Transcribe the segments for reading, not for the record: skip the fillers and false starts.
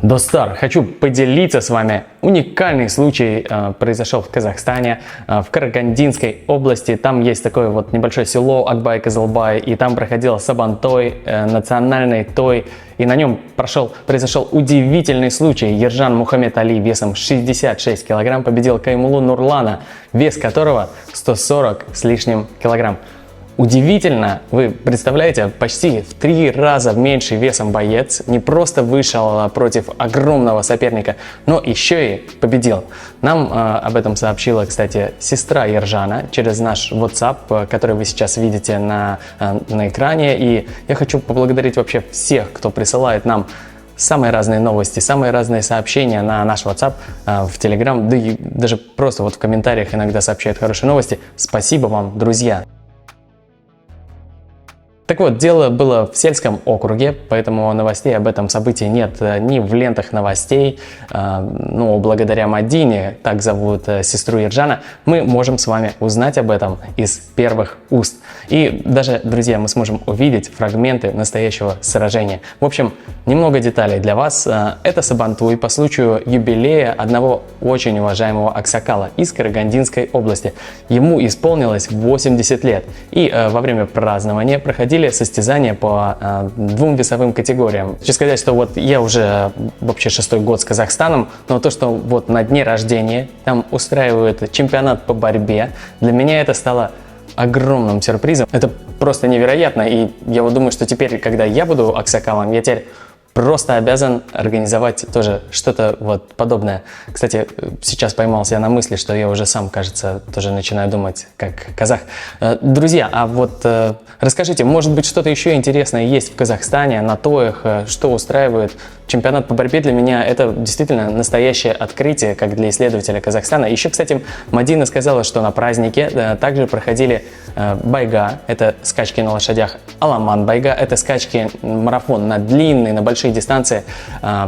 Достар, хочу поделиться с вами. Уникальный случай произошел в Казахстане, в Карагандинской области. Там есть такое вот небольшое село Акбай-Кызылбай, и там проходил Сабантой, национальный той. И на нем произошел удивительный случай. Ержан Мухаммед Али весом 66 килограмм победил Каймулу Нурлана, вес которого 140 с лишним килограмм. Удивительно, вы представляете, почти в 3 раза меньше весом боец не просто вышел против огромного соперника, но еще и победил. Нам об этом сообщила, кстати, сестра Ержана через наш WhatsApp, который вы сейчас видите на экране. И я хочу поблагодарить вообще всех, кто присылает нам самые разные новости, самые разные сообщения на наш WhatsApp, в Telegram, да и даже просто вот в комментариях иногда сообщают хорошие новости. Спасибо вам, друзья! Так вот, дело было в сельском округе, поэтому новостей об этом событии нет ни в лентах новостей. Но благодаря Мадине, так зовут сестру Ержана, мы можем с вами узнать об этом из первых уст. И даже, друзья, мы сможем увидеть фрагменты настоящего сражения. В общем, немного деталей для вас. Это Сабантуй по случаю юбилея одного очень уважаемого аксакала из Карагандинской области. Ему исполнилось 80 лет. И во время празднования проходили состязания по 2 весовым категориям. Хочу сказать, что вот я уже вообще 6-й год с Казахстаном, но то, что вот на дне рождения там устраивают чемпионат по борьбе, для меня это стало огромным сюрпризом. Это просто невероятно, и я вот думаю, что теперь, когда я буду аксакалом, я теперь просто обязан организовать тоже что-то вот подобное. Кстати, сейчас поймался я на мысли, что я уже сам, кажется, тоже начинаю думать как казах. Друзья, а вот расскажите, может быть, что-то еще интересное есть в Казахстане, на тоях, что устраивает чемпионат по борьбе? Для меня это действительно настоящее открытие, как для исследователя Казахстана. Еще, кстати, Мадина сказала, что на празднике также проходили байга, это скачки на лошадях, аламан байга, это скачки, марафон на длинные, на большие дистанции.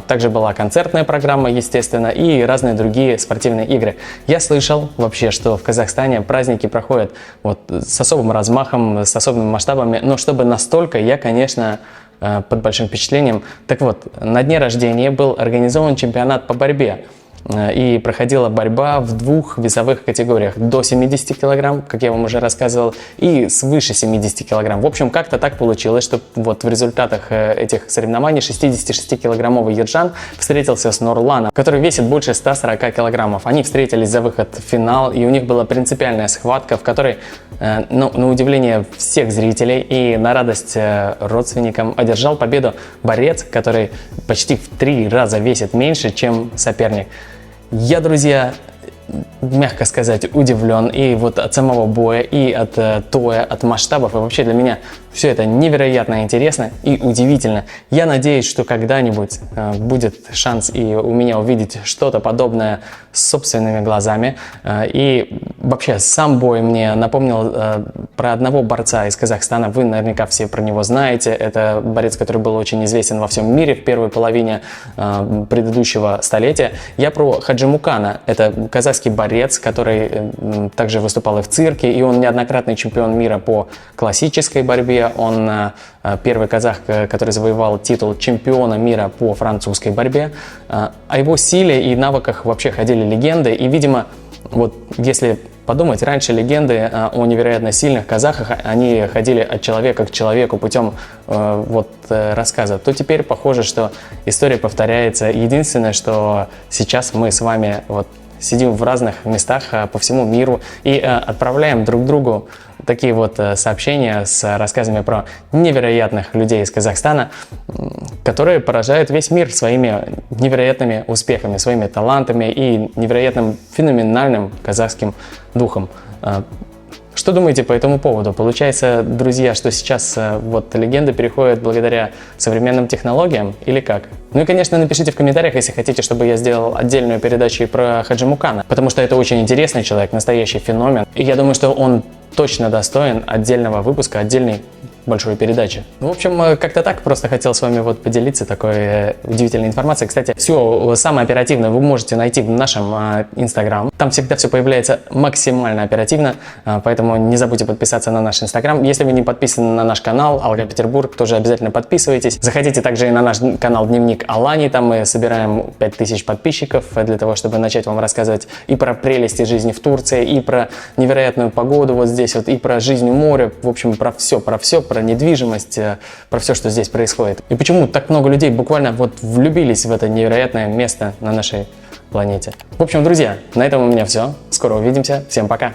Также была концертная программа, естественно, и разные другие спортивные игры. Я слышал вообще, что в Казахстане праздники проходят вот с особым размахом, с особыми масштабами, но чтобы настолько, я, конечно, под большим впечатлением. Так вот, на дне рождения был организован чемпионат по борьбе. И проходила борьба в 2 весовых категориях. До 70 килограмм, как я вам уже рассказывал, и свыше 70 килограмм. В общем, как-то так получилось, что вот в результатах этих соревнований 66-килограммовый Ержан встретился с Нурланом, который весит больше 140 килограммов. Они встретились за выход в финал, и у них была принципиальная схватка, в которой, на удивление всех зрителей и на радость родственникам, одержал победу борец, который почти в 3 раза весит меньше, чем соперник. Я, друзья, мягко сказать, удивлен и вот от самого боя, и от тоя, от масштабов, и вообще для меня все это невероятно интересно и удивительно. Я надеюсь, что когда-нибудь будет шанс и у меня увидеть что-то подобное с собственными глазами. И вообще сам бой мне напомнил про одного борца из Казахстана. Вы наверняка все про него знаете. Это борец, который был очень известен во всем мире в первой половине предыдущего столетия. Я про Хаджимукана. Это казахский борец, который также выступал и в цирке, и он неоднократный чемпион мира по классической борьбе. Он первый казах, который завоевал титул чемпиона мира по французской борьбе. О его силе и навыках вообще ходили легенды. И, видимо, вот если подумать, раньше легенды о невероятно сильных казахах, они ходили от человека к человеку путем рассказа. То теперь похоже, что история повторяется. Единственное, что сейчас мы с вами сидим в разных местах по всему миру и отправляем друг другу такие вот сообщения с рассказами про невероятных людей из Казахстана, которые поражают весь мир своими невероятными успехами, своими талантами и невероятным феноменальным казахским духом. Что думаете по этому поводу? Получается, друзья, что сейчас легенды переходят благодаря современным технологиям или как? Ну и, конечно, напишите в комментариях, если хотите, чтобы я сделал отдельную передачу и про Хаджимукана, потому что это очень интересный человек, настоящий феномен. И я думаю, что он точно достоин отдельного выпуска, отдельной большую передачу. В общем, как-то так, просто хотел с вами вот поделиться такой удивительной информацией. Кстати, все самое оперативное вы можете найти в нашем Инстаграм. Там всегда все появляется максимально оперативно, поэтому не забудьте подписаться на наш Инстаграм. Если вы не подписаны на наш канал Алга Петербург, тоже обязательно подписывайтесь. Заходите также и на наш канал Дневник Алани, там мы собираем 5000 подписчиков для того, чтобы начать вам рассказывать и про прелести жизни в Турции, и про невероятную погоду вот здесь вот, и про жизнь у моря, в общем, про все, про недвижимость, про все, что здесь происходит. И почему так много людей буквально вот влюбились в это невероятное место на нашей планете. В общем, друзья, на этом у меня все. Скоро увидимся. Всем пока.